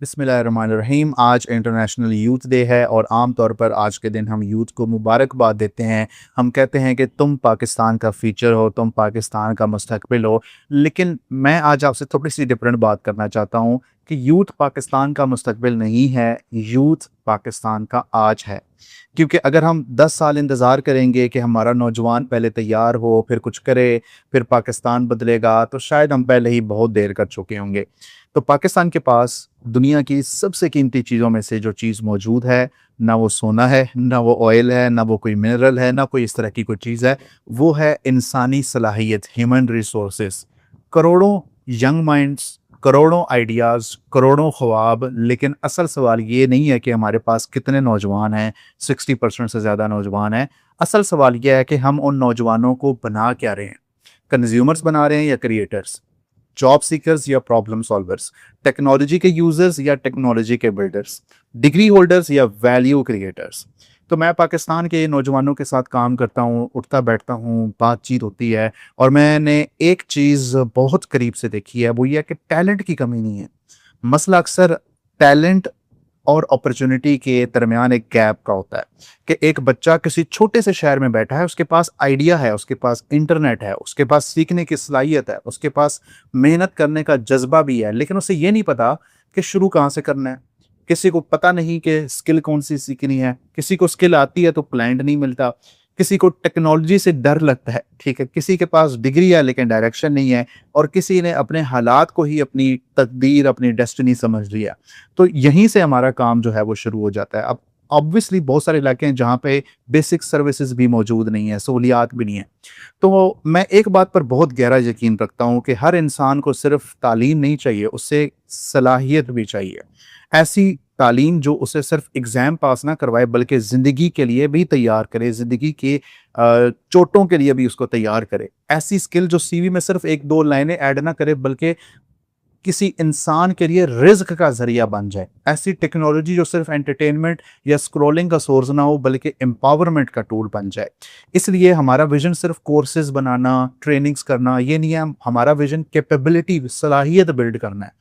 बिस्मिल्लाहिर्रहमानिर्रहीम। आज international youth day है और आम तौर पर आज के दिन हम यूथ को मुबारकबाद देते हैं। हम कहते हैं कि तुम पाकिस्तान का फ्यूचर हो, तुम पाकिस्तान का मुस्तकबिल हो। लेकिन मैं आज आपसे थोड़ी सी डिफरेंट बात करना चाहता हूँ कि यूथ पाकिस्तान का मुस्तकबिल नहीं है, यूथ पाकिस्तान का आज है। क्योंकि अगर हम 10 साल इंतज़ार करेंगे कि हमारा नौजवान पहले तैयार हो, फिर कुछ करे, फिर पाकिस्तान बदलेगा, तो शायद हम पहले ही बहुत देर कर चुके होंगे। तो पाकिस्तान के पास दुनिया की सबसे कीमती चीज़ों में से जो चीज़ मौजूद है, ना वो सोना है, ना वो ऑयल है, ना वो कोई मिनरल है, ना कोई इस तरह की कोई चीज़ है, वो है इंसानी सलाहियत, ह्यूमन रिसोर्सेस। करोड़ों यंग माइंड्स, करोड़ों आइडियाज़, करोड़ों ख्वाब। लेकिन असल सवाल ये नहीं है कि हमारे पास कितने नौजवान हैं, 60% से ज़्यादा नौजवान हैं। असल सवाल यह है कि हम उन नौजवानों को बना क्या रहे हैं? कंज्यूमर्स बना रहे हैं या क्रिएटर्स? जॉब सीकर्स या प्रॉब्लम सॉल्वर्स? टेक्नोलॉजी के यूजर्स या टेक्नोलॉजी के बिल्डर्स? डिग्री होल्डर्स या वैल्यू क्रिएटर्स? तो मैं पाकिस्तान के नौजवानों के साथ काम करता हूँ, उठता बैठता हूँ, बातचीत होती है, और मैंने एक चीज़ बहुत करीब से देखी है, वो ये है कि टैलेंट की कमी नहीं है। मसला अक्सर टैलेंट और अपॉर्चुनिटी के दरमियान एक गैप का होता है कि एक बच्चा किसी छोटे से शहर में बैठा है, उसके पास आइडिया है, उसके पास इंटरनेट है, उसके पास सीखने की सलाहियत है, उसके पास मेहनत करने का जज्बा भी है, लेकिन उसे ये नहीं पता कि शुरू कहाँ से करना है। किसी को पता नहीं कि स्किल कौन सी सीखनी है, किसी को स्किल आती है तो क्लाइंट नहीं मिलता, किसी को टेक्नोलॉजी से डर लगता है, ठीक है, किसी के पास डिग्री है लेकिन डायरेक्शन नहीं है, और किसी ने अपने हालात को ही अपनी तकदीर, अपनी डेस्टिनी समझ लिया। तो यहीं से हमारा काम जो है वो शुरू हो जाता है। अब ऑब्वियसली बहुत सारे इलाके हैं जहाँ पे बेसिक सर्विसेज भी मौजूद नहीं है, सहूलियात भी नहीं है। तो मैं एक बात पर बहुत गहरा यकीन रखता हूँ कि हर इंसान को सिर्फ तालीम नहीं चाहिए, उससे सलाहियत भी चाहिए। ऐसी तालीम जो उसे सिर्फ एग्ज़ाम पास ना करवाए बल्कि ज़िंदगी के लिए भी तैयार करे, ज़िंदगी के चोटों के लिए भी उसको तैयार करे। ऐसी स्किल जो सीवी में सिर्फ 1-2 लाइनें ऐड ना करे बल्कि किसी इंसान के लिए रिज़्क का ज़रिया बन जाए। ऐसी टेक्नोलॉजी जो सिर्फ एंटरटेनमेंट या स्क्रॉलिंग का सोर्स ना हो बल्कि एम्पावरमेंट का टूल बन जाए। इसलिए हमारा विज़न सिर्फ कोर्सेज़ बनाना, ट्रेनिंग्स करना ये नहीं है, हमारा विज़न कैपेबिलिटी, सलाहियत बिल्ड करना है।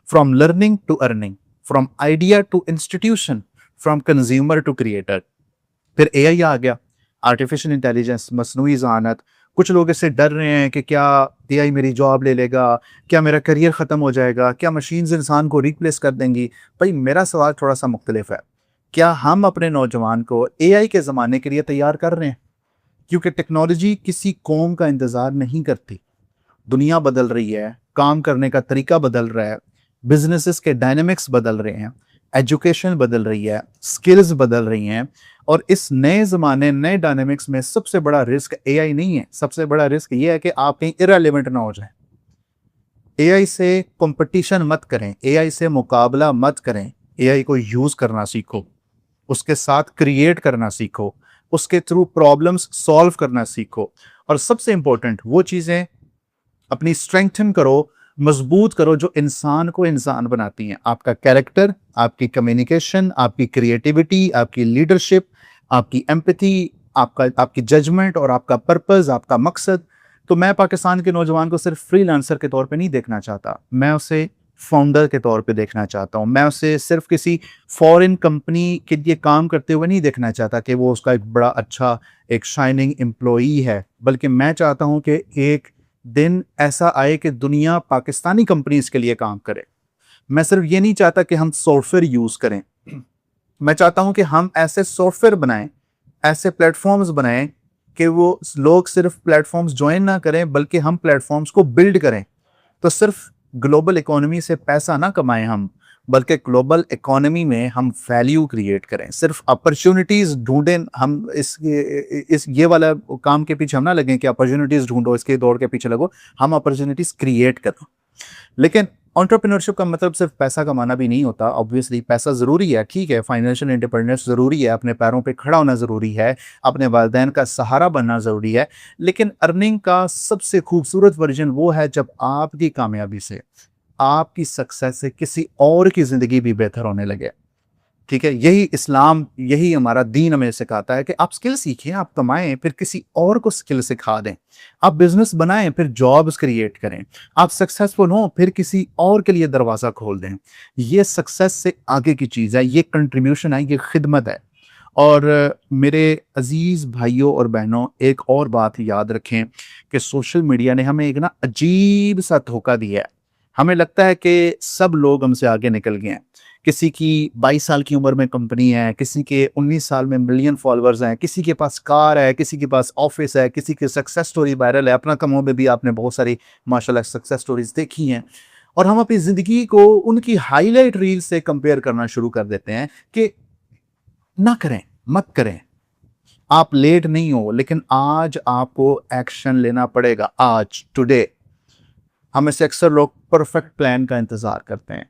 From learning to earning, from idea to institution, from consumer to creator. फिर एआई आ गया, आर्टिफिशियल इंटेलिजेंस, मसनूई ज़हानत। कुछ लोग इससे डर रहे हैं कि क्या एआई मेरी जॉब ले लेगा, क्या मेरा करियर ख़त्म हो जाएगा, क्या मशीन्स इंसान को रिप्लेस कर देंगी। भाई मेरा सवाल थोड़ा सा मुख्तलिफ है, क्या हम अपने नौजवान को एआई के ज़माने के लिए तैयार कर रहे हैं? क्योंकि टेक्नोलॉजी किसी कौम का इंतज़ार नहीं करती। दुनिया बदल रही है, काम करने का तरीका बदल रहा है, बिजनेसेस के डायनामिक्स बदल रहे हैं, एजुकेशन बदल रही है, स्किल्स बदल रही हैं, और इस नए ज़माने, नए डायनामिक्स में सबसे बड़ा रिस्क एआई नहीं है, सबसे बड़ा रिस्क ये है कि आप कहीं इररिलेवेंट ना हो जाएं। एआई से कंपटीशन मत करें, एआई से मुकाबला मत करें, एआई को यूज़ करना सीखो, उसके साथ क्रिएट करना सीखो, उसके थ्रू प्रॉब्लम्स सॉल्व करना सीखो, और सबसे इंपॉर्टेंट वो चीज़ें अपनी स्ट्रेंथन करो, मजबूत करो जो इंसान को इंसान बनाती हैं। आपका कैरेक्टर, आपकी कम्युनिकेशन, आपकी क्रिएटिविटी, आपकी लीडरशिप, आपकी एम्पैथी, आपकी जजमेंट और आपका पर्पस, आपका मकसद। तो मैं पाकिस्तान के नौजवान को सिर्फ फ्रीलांसर के तौर पे नहीं देखना चाहता, मैं उसे फाउंडर के तौर पे देखना चाहता हूँ। मैं उसे सिर्फ किसी फॉरेन कंपनी के लिए काम करते हुए नहीं देखना चाहता कि वो उसका एक बड़ा अच्छा, एक शाइनिंग एम्प्लॉई है, बल्कि मैं चाहता हूँ कि एक दिन ऐसा आए कि दुनिया पाकिस्तानी कंपनीज के लिए काम करे। मैं सिर्फ ये नहीं चाहता कि हम सॉफ्टवेयर यूज करें, मैं चाहता हूं कि हम ऐसे सॉफ्टवेयर बनाएं, ऐसे प्लेटफॉर्म्स बनाएं कि वो लोग सिर्फ प्लेटफॉर्म्स ज्वाइन ना करें बल्कि हम प्लेटफॉर्म्स को बिल्ड करें। तो सिर्फ ग्लोबल इकोनॉमी से पैसा ना कमाएं हम, बल्कि ग्लोबल इकोनॉमी में हम वैल्यू क्रिएट करें, सिर्फ अपॉर्चुनिटीज ढूंढें हम। इस ये वाला काम के पीछे हम ना लगें कि अपॉर्चुनिटीज ढूंढो, इसके दौड़ के पीछे लगो, हम अपॉर्चुनिटीज क्रिएट करें। लेकिन एंटरप्रेन्योरशिप का मतलब सिर्फ पैसा कमाना भी नहीं होता। ऑब्वियसली पैसा ज़रूरी है, ठीक है, फाइनेंशियल इंडिपेंडेंस ज़रूरी है, अपने पैरों पे खड़ा होना ज़रूरी है, अपने वालिदैन का सहारा बनना ज़रूरी है। लेकिन अर्निंग का सबसे खूबसूरत वर्जन वो है जब आपकी कामयाबी से, आपकी सक्सेस से किसी और की ज़िंदगी भी बेहतर होने लगे। ठीक है, यही इस्लाम, यही हमारा दीन हमें सिखाता है कि आप स्किल सीखें, आप कमाएं, फिर किसी और को स्किल सिखा दें। आप बिजनेस बनाएं, फिर जॉब्स क्रिएट करें। आप सक्सेसफुल हों, फिर किसी और के लिए दरवाजा खोल दें। ये सक्सेस से आगे की चीज़ है, ये कंट्रीब्यूशन है, ये खिदमत है। और मेरे अजीज भाइयों और बहनों, एक और बात याद रखें कि सोशल मीडिया ने हमें एक ना अजीब सा धोखा दिया है। हमें लगता है कि सब लोग हमसे आगे निकल गए हैं। किसी की 22 साल की उम्र में कंपनी है, किसी के 19 साल में मिलियन फॉलोअर्स हैं, किसी के पास कार है, किसी के पास ऑफिस है, किसी की सक्सेस स्टोरी वायरल है। अपना कमों में भी आपने बहुत सारी माशाल्लाह सक्सेस स्टोरीज देखी हैं। और हम अपनी ज़िंदगी को उनकी हाईलाइट रील से कंपेयर करना शुरू कर देते हैं कि ना करें, मत करें। आप लेट नहीं हो, लेकिन आज आपको एक्शन लेना पड़ेगा। आज, टुडे। हमें से अक्सर लोग परफेक्ट प्लान का इंतजार करते हैं।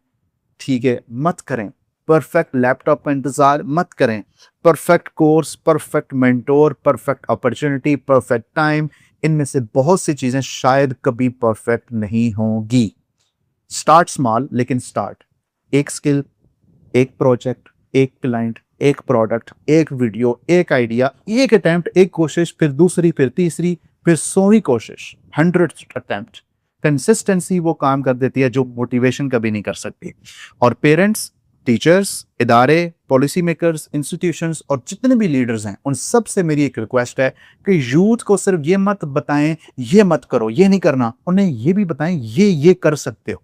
ठीक है, मत करें। परफेक्ट लैपटॉप का इंतजार मत करें। Perfect course, perfect mentor, perfect opportunity, perfect time, इनमें से बहुत सी चीजें शायद कभी परफेक्ट नहीं होंगी। स्टार्ट स्मॉल, लेकिन स्टार्ट। एक स्किल, एक प्रोजेक्ट, एक क्लाइंट, एक प्रोडक्ट, एक वीडियो, एक आइडिया, एक अटेम्प्ट, एक कोशिश, फिर दूसरी, फिर तीसरी, फिर 100वीं कोशिश, 100th अटेम्प्ट। कंसिस्टेंसी वो काम कर देती है जो मोटिवेशन कभी नहीं कर सकती। और पेरेंट्स, टीचर्स, इदारे, पॉलिसी मेकर्स, इंस्टीट्यूशंस और जितने भी लीडर्स हैं, उन सब से मेरी एक रिक्वेस्ट है कि यूथ को सिर्फ ये मत बताएं, ये मत करो, ये नहीं करना। उन्हें ये भी बताएं, ये कर सकते हो।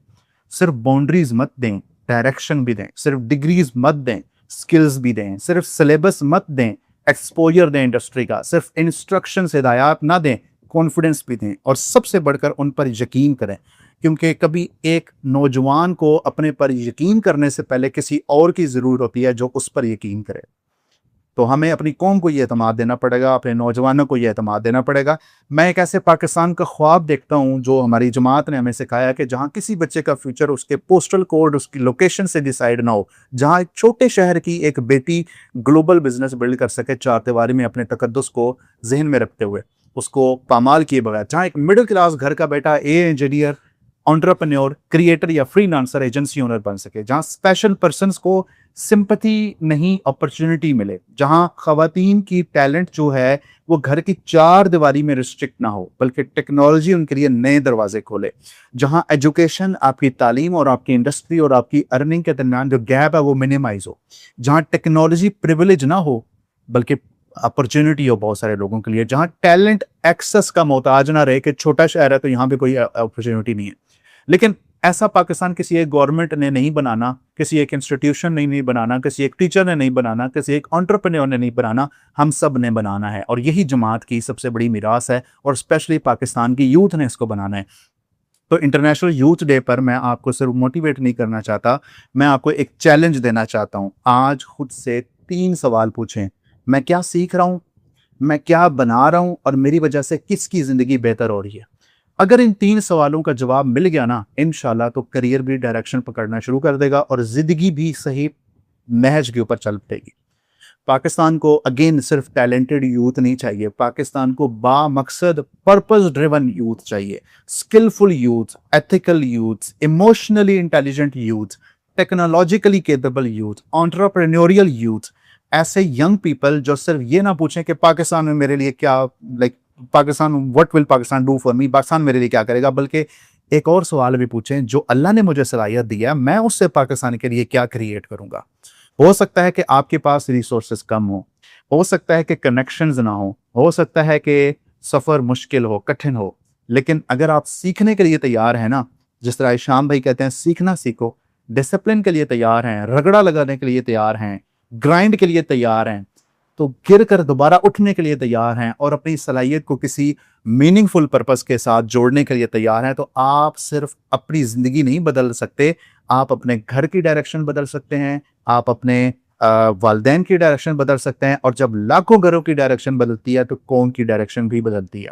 सिर्फ बाउंड्रीज मत दें, डायरेक्शन भी दें। सिर्फ डिग्रीज मत दें, स्किल्स भी दें। सिर्फ सिलेबस मत दें, एक्सपोजर दें इंडस्ट्री का। सिर्फ इंस्ट्रक्शन हिदायत ना दें, कॉन्फिडेंस भी दें। और सबसे बढ़कर उन पर यकीन करें, क्योंकि कभी एक नौजवान को अपने पर यकीन करने से पहले किसी और की ज़रूरत होती है जो उस पर यकीन करे। तो हमें अपनी कौम को ये एतमाद देना पड़ेगा, अपने नौजवानों को ये एतमाद देना पड़ेगा। मैं एक ऐसे पाकिस्तान का ख्वाब देखता हूँ जो हमारी जमात ने हमें सिखाया कि जहाँ किसी बच्चे का फ्यूचर उसके पोस्टल कोड, उसकी लोकेशन से डिसाइड ना हो। जहाँ एक छोटे शहर की एक बेटी ग्लोबल बिजनेस बिल्ड कर सके, चार दीवारी में अपने तकद्दुस को जहन में रखते हुए, उसको पामाल किए बगैर। जहाँ एक मिडिल क्लास घर का बेटा इंजीनियर, एंटरप्रेन्योर, क्रिएटर या फ्रीलांसर, एजेंसी ओनर बन सके। जहाँ स्पेशल पर्सन्स को सिंपैथी नहीं, अपॉर्चुनिटी मिले। जहां खवातीन की टैलेंट जो है वो घर की चार दीवारी में रिस्ट्रिक्ट ना हो, बल्कि टेक्नोलॉजी उनके लिए नए दरवाजे खोले। जहां एजुकेशन, आपकी तालीम और आपकी इंडस्ट्री और आपकी अर्निंग के दरमियान जो गैप है वो मिनिमाइज हो। जहां टेक्नोलॉजी प्रिविलेज ना हो, बल्कि अपॉर्चुनिटी हो बहुत सारे लोगों के लिए। जहां टैलेंट एक्सेस का मोहताज ना रहे कि छोटा शहर है तो यहाँ पे कोई अपॉर्चुनिटी नहीं है। लेकिन ऐसा पाकिस्तान किसी एक गवर्नमेंट ने नहीं बनाना, किसी एक इंस्टीट्यूशन ने नहीं बनाना, किसी एक टीचर ने नहीं बनाना, किसी एक एंटरप्रेन्योर ने नहीं बनाना, हम सब ने बनाना है। और यही जमात की सबसे बड़ी मिरास है, और स्पेशली पाकिस्तान की यूथ ने इसको बनाना है। तो इंटरनेशनल यूथ डे पर मैं आपको सिर्फ मोटिवेट नहीं करना चाहता, मैं आपको एक चैलेंज देना चाहता हूँ। आज खुद से 3 सवाल पूछें। मैं क्या सीख रहा हूँ, मैं क्या बना रहा हूँ, और मेरी वजह से किसकी ज़िंदगी बेहतर हो रही है। अगर इन 3 सवालों का जवाब मिल गया ना, इंशाल्लाह तो करियर भी डायरेक्शन पकड़ना शुरू कर देगा और ज़िंदगी भी सही नहज के ऊपर चल पड़ेगी। पाकिस्तान को अगेन सिर्फ टैलेंटेड यूथ नहीं चाहिए, पाकिस्तान को बामकसद पर्पस ड्रिवन यूथ चाहिए। Skilful youth, ethical youth, emotionally intelligent youth, technologically capable youth, entrepreneurial youth. ऐसे यंग पीपल जो सिर्फ ये ना पूछें कि पाकिस्तान में मेरे लिए क्या, like Pakistan, what will Pakistan do for me, Pakistan मेरे लिए क्या करेगा, बल्कि एक और सवाल भी पूछें, जो अल्लाह ने मुझे सलाहियत दी है मैं उससे पाकिस्तान के लिए क्या क्रिएट करूंगा। हो सकता है कि आपके पास रिसोर्सेज कम हो सकता है कि कनेक्शंस ना हो सकता है कि सफ़र मुश्किल हो, कठिन हो, लेकिन अगर आप सीखने के लिए तैयार हैं ना, जिस तरह शाम भाई कहते हैं सीखना सीखो, डिसिप्लिन के लिए तैयार हैं, रगड़ा लगाने के लिए तैयार हैं, ग्राइंड के लिए तैयार हैं, तो गिर कर दोबारा उठने के लिए तैयार हैं, और अपनी सलाहियत को किसी मीनिंगफुल पर्पस के साथ जोड़ने के लिए तैयार हैं, तो आप सिर्फ अपनी ज़िंदगी नहीं बदल सकते, आप अपने घर की डायरेक्शन बदल सकते हैं, आप अपने वालदैन की डायरेक्शन बदल सकते हैं। और जब लाखों घरों की डायरेक्शन बदलती है तो कौम की डायरेक्शन भी बदलती है।